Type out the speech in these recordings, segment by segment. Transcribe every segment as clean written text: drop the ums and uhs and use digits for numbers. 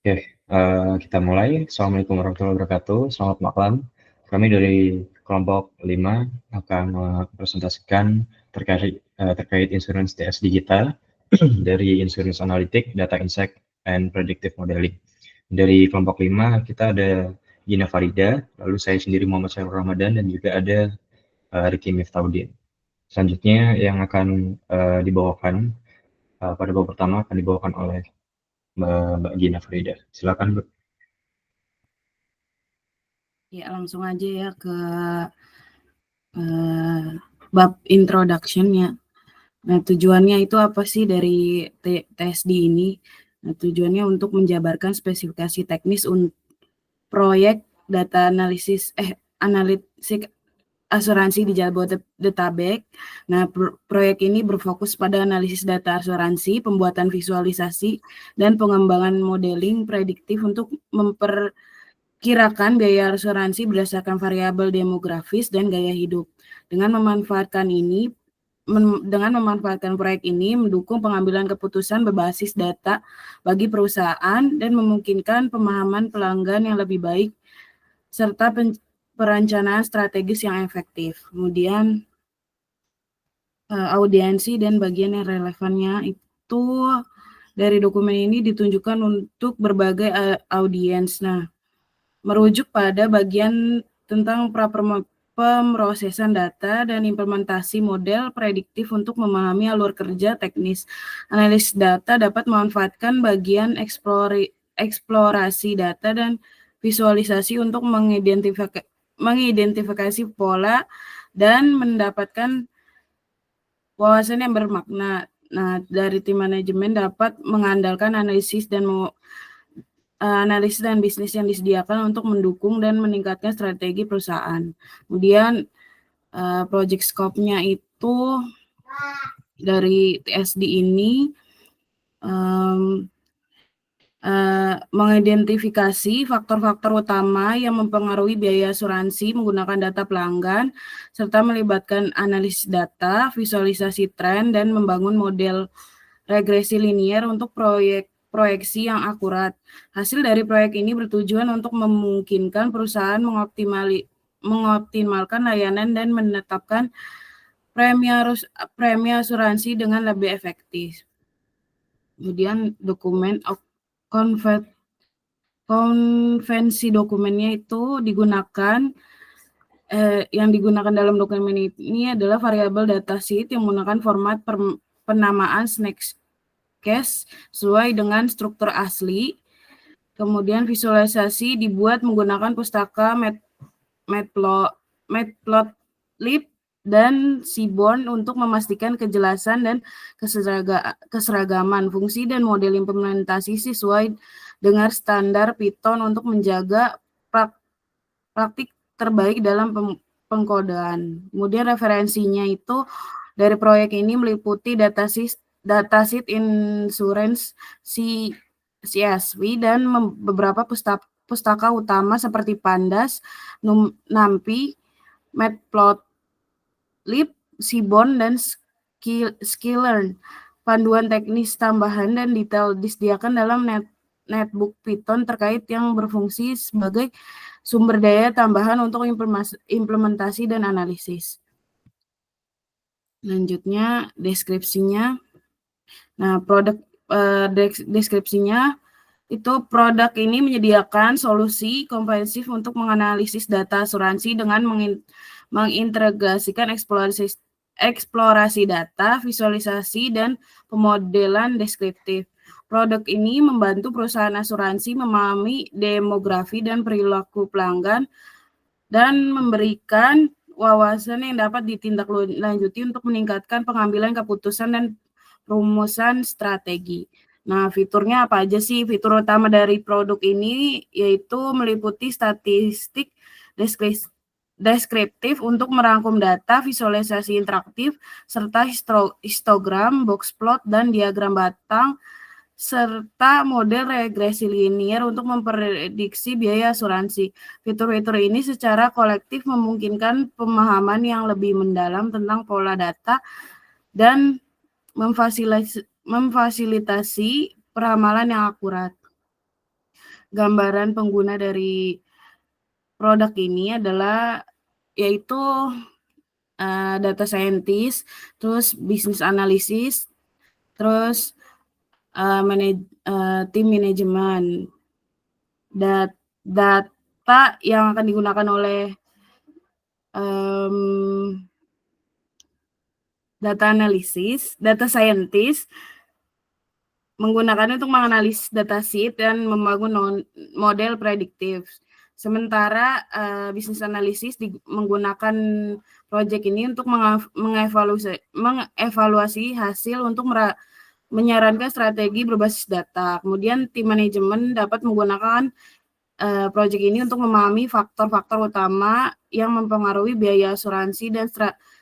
Oke, kita mulai. Assalamualaikum warahmatullahi wabarakatuh. Selamat malam. Kami dari kelompok 5 akan mempresentasikan terkait insurance TS digital dari Insurance Analytics, Data Insight, and Predictive Modeling. Dari kelompok 5 kita ada Gina Farida, lalu saya sendiri Muhammad Syahrul Ramadan, dan juga ada Ricky Miftaudin. Selanjutnya yang akan dibawakan pada babak pertama akan dibawakan oleh Mbak Gina Farida. Silakan, Bu. Ya, langsung aja ya ke bab introduction-nya. Nah, tujuannya itu apa sih dari TSD ini? Nah, tujuannya untuk menjabarkan spesifikasi teknis untuk proyek data analisis asuransi di Jabodetabek. Nah, proyek ini berfokus pada analisis data asuransi, pembuatan visualisasi, dan pengembangan modeling prediktif untuk memperkirakan biaya asuransi berdasarkan variabel demografis dan gaya hidup. Dengan memanfaatkan proyek ini mendukung pengambilan keputusan berbasis data bagi perusahaan dan memungkinkan pemahaman pelanggan yang lebih baik serta perencanaan strategis yang efektif. Kemudian audiensi dan bagian yang relevannya itu dari dokumen ini ditunjukkan untuk berbagai audiens. Nah, merujuk pada bagian tentang pemrosesan data dan implementasi model prediktif untuk memahami alur kerja teknis. Analis data dapat memanfaatkan bagian eksplorasi data dan visualisasi untuk mengidentifikasi pola dan mendapatkan wawasan yang bermakna. Nah, dari tim manajemen dapat mengandalkan analisis dan bisnis yang disediakan untuk mendukung dan meningkatkan strategi perusahaan. Kemudian project scope-nya itu dari TSD ini mengidentifikasi faktor-faktor utama yang mempengaruhi biaya asuransi menggunakan data pelanggan, serta melibatkan analisis data, visualisasi tren, dan membangun model regresi linier untuk proyeksi yang akurat. Hasil dari proyek ini bertujuan untuk memungkinkan perusahaan mengoptimalkan layanan dan menetapkan premi asuransi dengan lebih efektif. Kemudian dokumen konvensi dokumennya itu yang digunakan dalam dokumen ini adalah variabel datasheet yang menggunakan format penamaan Snapcase sesuai dengan struktur asli. Kemudian visualisasi dibuat menggunakan pustaka Matplotlib dan Seaborn untuk memastikan kejelasan dan keseragaman fungsi dan model implementasi sesuai dengan standar Python untuk menjaga praktik terbaik dalam pengkodean. Kemudian referensinya itu dari proyek ini meliputi datasheet insurance CSV dan beberapa pustaka utama seperti Pandas, NumPy, Matplotlib, Seaborn, dan Sklearn. Panduan teknis tambahan dan detail disediakan dalam netbook Python terkait yang berfungsi sebagai sumber daya tambahan untuk implementasi dan analisis. Selanjutnya deskripsinya. Nah, deskripsinya itu produk ini menyediakan solusi komprehensif untuk menganalisis data asuransi dengan mengintegrasikan eksplorasi data, visualisasi, dan pemodelan deskriptif. Produk ini membantu perusahaan asuransi memahami demografi dan perilaku pelanggan dan memberikan wawasan yang dapat ditindaklanjuti untuk meningkatkan pengambilan keputusan dan rumusan strategi. Nah, fiturnya apa aja sih? Fitur utama dari produk ini yaitu meliputi statistik deskriptif untuk merangkum data, visualisasi interaktif, serta histogram, box plot, dan diagram batang, serta model regresi linier untuk memprediksi biaya asuransi. Fitur-fitur ini secara kolektif memungkinkan pemahaman yang lebih mendalam tentang pola data dan memfasilitasi peramalan yang akurat. gambaran pengguna dari produk ini adalah yaitu data scientist, terus bisnis analisis, terus tim manajemen. Data yang akan digunakan oleh data analisis, data scientist menggunakannya untuk menganalisis dataset dan membangun model prediktif. Sementara bisnis analisis menggunakan proyek ini untuk mengevaluasi hasil untuk menyarankan strategi berbasis data. Kemudian tim manajemen dapat menggunakan proyek ini untuk memahami faktor-faktor utama yang mempengaruhi biaya asuransi dan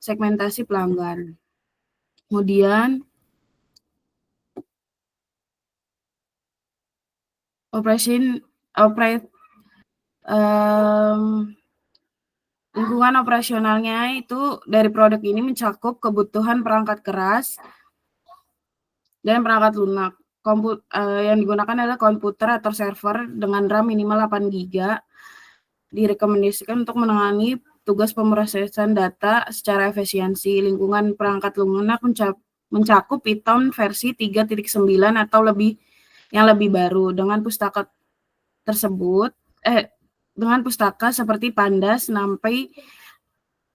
segmentasi pelanggan. Kemudian lingkungan operasionalnya itu dari produk ini mencakup kebutuhan perangkat keras dan perangkat lunak. Yang digunakan adalah komputer atau server dengan RAM minimal 8 GB. Direkomendasikan untuk menangani tugas pemrosesan data secara efisiensi. Lingkungan perangkat lunak mencakup Python versi 3.9 atau yang lebih baru dengan pustaka seperti Pandas, NumPy,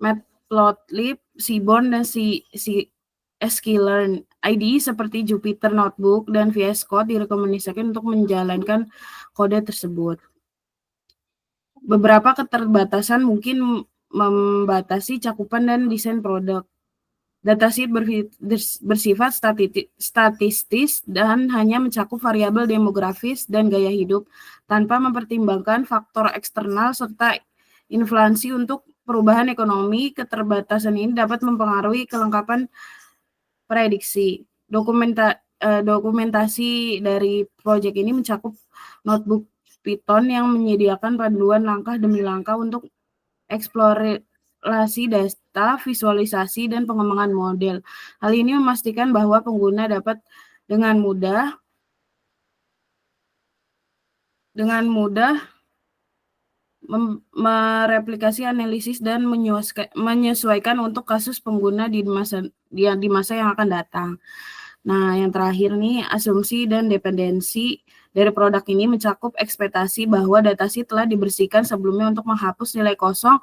Matplotlib, Seaborn, dan sklearn. IDE seperti Jupyter Notebook dan VS Code direkomendasikan untuk menjalankan kode tersebut. Beberapa keterbatasan mungkin membatasi cakupan dan desain produk. Dataset bersifat statistis dan hanya mencakup variabel demografis dan gaya hidup tanpa mempertimbangkan faktor eksternal serta inflasi untuk perubahan ekonomi. Keterbatasan ini dapat mempengaruhi kelengkapan prediksi. Dokumentasi dari proyek ini mencakup notebook Python yang menyediakan panduan langkah demi langkah untuk eksplorasi data, visualisasi, dan pengembangan model. Hal ini memastikan bahwa pengguna dapat dengan mudah mereplikasi analisis dan menyesuaikan untuk kasus pengguna di masa yang akan datang. Nah, yang terakhir nih, asumsi dan dependensi dari produk ini mencakup ekspektasi bahwa dataset telah dibersihkan sebelumnya untuk menghapus nilai kosong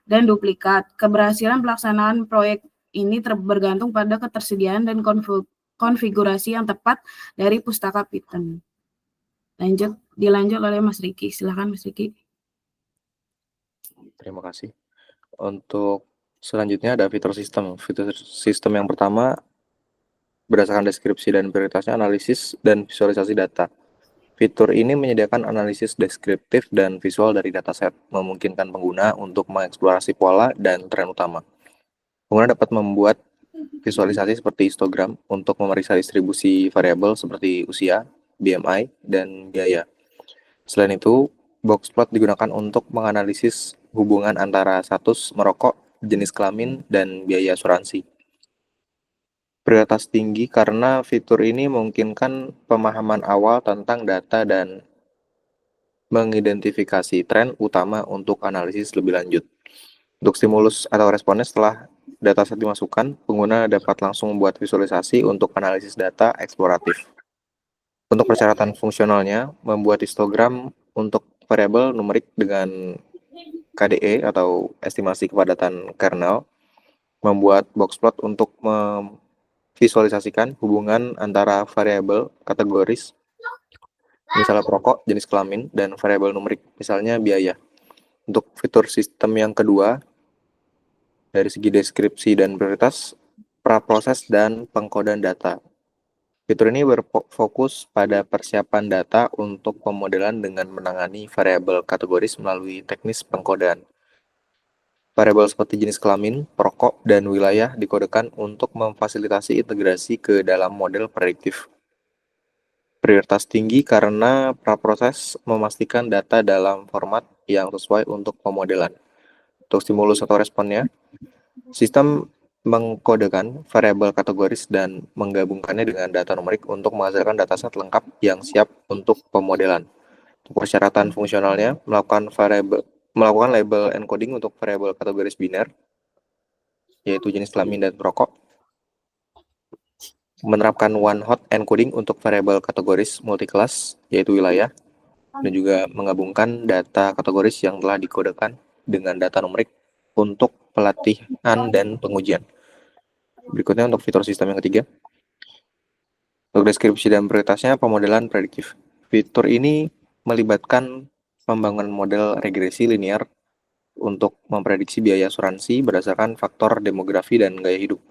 dan duplikat. Keberhasilan pelaksanaan proyek ini bergantung pada ketersediaan dan konfigurasi yang tepat dari pustaka Python. Dilanjut oleh Mas Riki. Silakan Mas Riki. Terima kasih. Untuk selanjutnya ada fitur sistem. Fitur sistem yang pertama berdasarkan deskripsi dan prioritasnya analisis dan visualisasi data. Fitur ini menyediakan analisis deskriptif dan visual dari dataset, memungkinkan pengguna untuk mengeksplorasi pola dan tren utama. Pengguna dapat membuat visualisasi seperti histogram untuk memeriksa distribusi variabel seperti usia, BMI, dan biaya. Selain itu, boxplot digunakan untuk menganalisis hubungan antara status merokok, jenis kelamin, dan biaya asuransi. Prioritas tinggi karena fitur ini memungkinkan pemahaman awal tentang data dan mengidentifikasi tren utama untuk analisis lebih lanjut. Untuk stimulus atau responnya setelah dataset dimasukkan, pengguna dapat langsung membuat visualisasi untuk analisis data eksploratif. Untuk persyaratan fungsionalnya, membuat histogram untuk variabel numerik dengan KDE atau estimasi kepadatan kernel, membuat boxplot untuk visualisasikan hubungan antara variabel kategoris, misalnya perokok, jenis kelamin, dan variabel numerik, misalnya biaya. Untuk fitur sistem yang kedua, dari segi deskripsi dan prioritas, praproses dan pengkodean data. Fitur ini berfokus pada persiapan data untuk pemodelan dengan menangani variabel kategoris melalui teknis pengkodean. Variabel seperti jenis kelamin, perokok, dan wilayah dikodekan untuk memfasilitasi integrasi ke dalam model prediktif. Prioritas tinggi karena praproses memastikan data dalam format yang sesuai untuk pemodelan. Untuk stimulus atau responnya, sistem mengkodekan variabel kategoris dan menggabungkannya dengan data numerik untuk menghasilkan dataset lengkap yang siap untuk pemodelan. Persyaratan fungsionalnya melakukan label encoding untuk variabel kategoris biner, yaitu jenis kelamin dan perokok. Menerapkan one hot encoding untuk variabel kategoris multiclass, yaitu wilayah, dan juga menggabungkan data kategoris yang telah dikodekan dengan data numerik untuk pelatihan dan pengujian. Berikutnya untuk fitur sistem yang ketiga. Untuk deskripsi dan prioritasnya, pemodelan prediktif. Fitur ini melibatkan pembangunan model regresi linear untuk memprediksi biaya asuransi berdasarkan faktor demografi dan gaya hidup.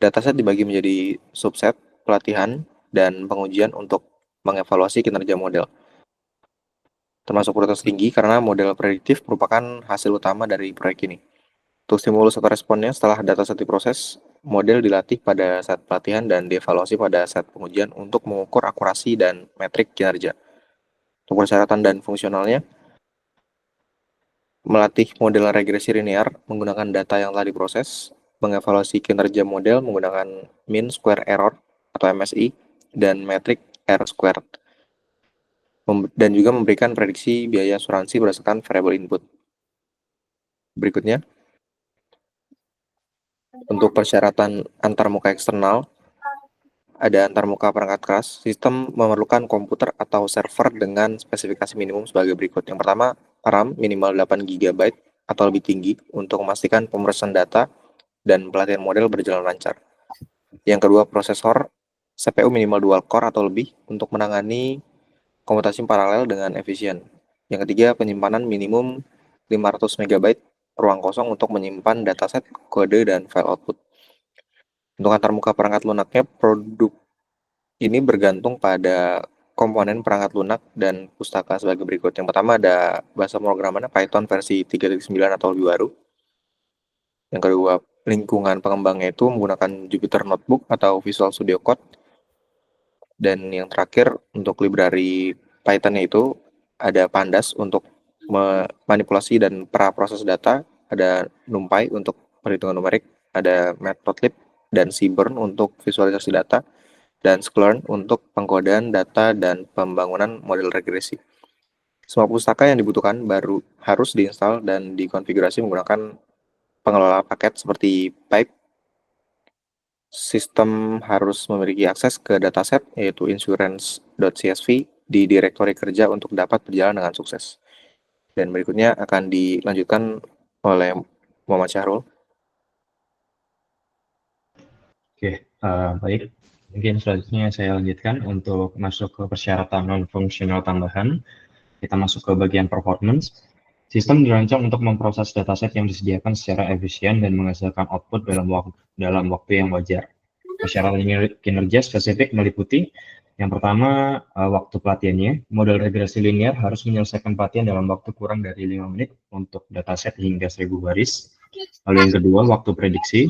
Dataset dibagi menjadi subset, pelatihan, dan pengujian untuk mengevaluasi kinerja model. Termasuk prioritas tinggi karena model prediktif merupakan hasil utama dari proyek ini. Untuk stimulus atau responnya, setelah dataset diproses, model dilatih pada saat pelatihan dan dievaluasi pada saat pengujian untuk mengukur akurasi dan metrik kinerja. Untuk persyaratan dan fungsionalnya, melatih model regresi linear menggunakan data yang telah diproses, mengevaluasi kinerja model menggunakan mean square error atau MSI, dan metrik R squared, dan juga memberikan prediksi biaya asuransi berdasarkan variabel input. Berikutnya, untuk persyaratan antarmuka eksternal, ada antarmuka perangkat keras. Sistem memerlukan komputer atau server dengan spesifikasi minimum sebagai berikut. Yang pertama, RAM minimal 8 GB atau lebih tinggi untuk memastikan pemrosesan data dan pelatihan model berjalan lancar. Yang kedua, prosesor CPU minimal dual core atau lebih untuk menangani komputasi paralel dengan efisien. Yang ketiga, penyimpanan minimum 500 MB ruang kosong untuk menyimpan dataset, kode, dan file output. Untuk antarmuka perangkat lunaknya, produk ini bergantung pada komponen perangkat lunak dan pustaka sebagai berikut. Yang pertama ada bahasa pemrogramannya Python versi 3.9 atau lebih baru. Yang kedua, lingkungan pengembangnya itu menggunakan Jupyter Notebook atau Visual Studio Code. Dan yang terakhir, untuk library Python-nya itu ada Pandas untuk manipulasi dan praproses data, ada NumPy untuk perhitungan numerik, ada Matplotlib dan Seaborn untuk visualisasi data, dan Sklearn untuk pengkodean data dan pembangunan model regresi. Semua pustaka yang dibutuhkan baru harus diinstal dan dikonfigurasi menggunakan pengelola paket seperti Pipe. Sistem harus memiliki akses ke dataset yaitu insurance.csv di direktori kerja untuk dapat berjalan dengan sukses. Dan berikutnya akan dilanjutkan oleh Muhammad Syahrul. Oke, baik. Mungkin selanjutnya saya lanjutkan untuk masuk ke persyaratan non-fungsional tambahan. Kita masuk ke bagian performance. Sistem dirancang untuk memproses dataset yang disediakan secara efisien dan menghasilkan output dalam waktu yang wajar. Persyaratan kinerja spesifik meliputi yang pertama, waktu pelatihannya. Model regresi linear harus menyelesaikan pelatihan dalam waktu kurang dari 5 menit untuk dataset hingga 1000 baris. Lalu yang kedua, waktu prediksi.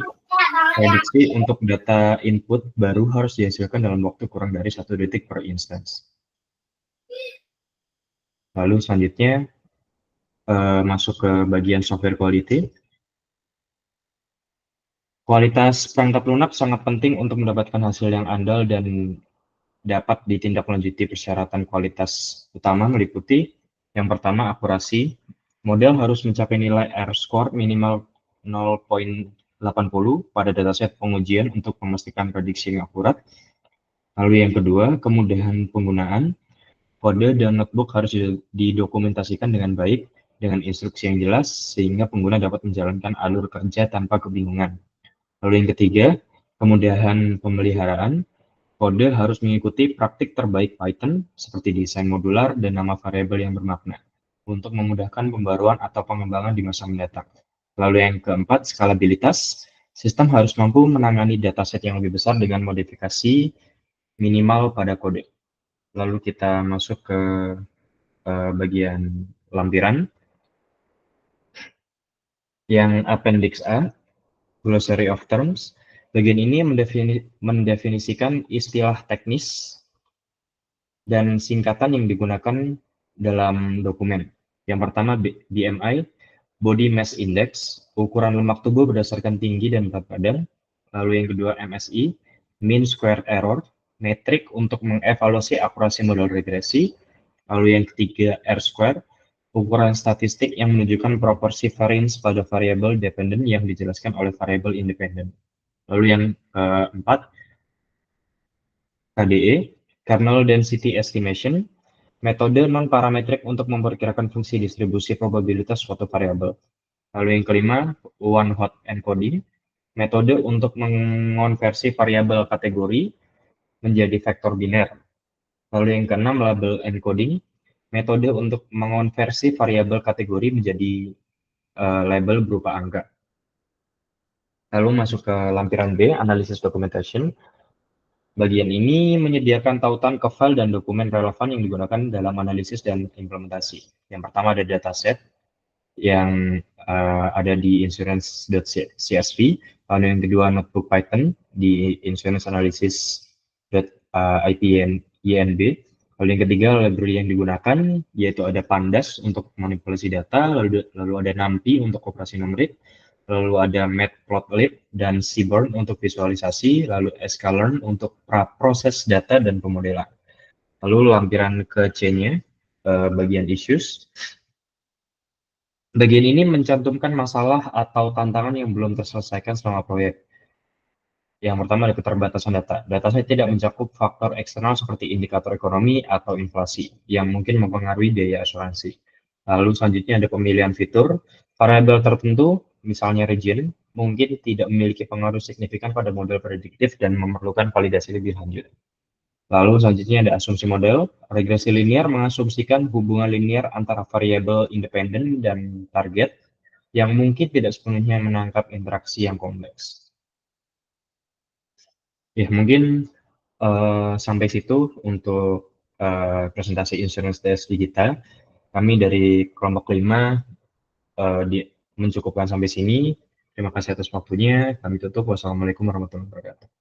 Prediksi untuk data input baru harus dihasilkan dalam waktu kurang dari 1 detik per instance. Lalu selanjutnya, masuk ke bagian software quality. Kualitas perangkat lunak sangat penting untuk mendapatkan hasil yang andal dan dapat ditindaklanjuti. Persyaratan kualitas utama meliputi yang pertama, akurasi. Model harus mencapai nilai R-score minimal 0.80 pada dataset pengujian untuk memastikan prediksi yang akurat. Lalu yang kedua, kemudahan penggunaan. Kode dan notebook harus didokumentasikan dengan baik dengan instruksi yang jelas sehingga pengguna dapat menjalankan alur kerja tanpa kebingungan. Lalu yang ketiga, kemudahan pemeliharaan. Kode harus mengikuti praktik terbaik Python seperti desain modular dan nama variabel yang bermakna untuk memudahkan pembaruan atau pengembangan di masa mendatang. Lalu yang keempat, skalabilitas. Sistem harus mampu menangani dataset yang lebih besar dengan modifikasi minimal pada kode. Lalu kita masuk ke bagian lampiran. Yang appendix A, glossary of terms. Bagian ini mendefinisikan istilah teknis dan singkatan yang digunakan dalam dokumen. Yang pertama BMI, Body Mass Index, ukuran lemak tubuh berdasarkan tinggi dan berat badan. Lalu yang kedua MSI, Mean Square Error, metrik untuk mengevaluasi akurasi model regresi. Lalu yang ketiga, R-square, ukuran statistik yang menunjukkan proporsi variance pada variabel dependent yang dijelaskan oleh variabel independent. Lalu yang keempat, KDE, kernel density estimation, metode non-parametrik untuk memperkirakan fungsi distribusi probabilitas suatu variabel. Lalu yang kelima, one-hot encoding, metode untuk mengonversi variabel kategori menjadi vektor biner. Lalu yang keenam, label encoding, metode untuk mengonversi variabel kategori menjadi label berupa angka. Lalu masuk ke lampiran B, analysis documentation. Bagian ini menyediakan tautan ke file dan dokumen relevan yang digunakan dalam analisis dan implementasi. Yang pertama ada dataset yang ada di insurance.csv, lalu yang kedua notebook Python di insuranceanalysis.ipynb, lalu yang ketiga library yang digunakan yaitu ada Pandas untuk manipulasi data, lalu ada NumPy untuk operasi numerik, lalu ada Matplotlib dan Seaborn untuk visualisasi, lalu sklearn untuk proses data dan pemodelan. Lalu lampiran ke C-nya, bagian issues. Bagian ini mencantumkan masalah atau tantangan yang belum terselesaikan selama proyek. Yang pertama ada keterbatasan data. Data saya tidak mencakup faktor eksternal seperti indikator ekonomi atau inflasi yang mungkin mempengaruhi biaya asuransi. Lalu selanjutnya ada pemilihan fitur. Variabel tertentu, misalnya region, mungkin tidak memiliki pengaruh signifikan pada model prediktif dan memerlukan validasi lebih lanjut. Lalu selanjutnya ada asumsi model. Regresi linear mengasumsikan hubungan linear antara variabel independen dan target yang mungkin tidak sepenuhnya menangkap interaksi yang kompleks. Ya, mungkin sampai situ untuk presentasi Insurance DS Digital. Kami dari kelompok 5 mencukupkan sampai sini. Terima kasih atas waktunya. Kami tutup. Wassalamualaikum warahmatullahi wabarakatuh.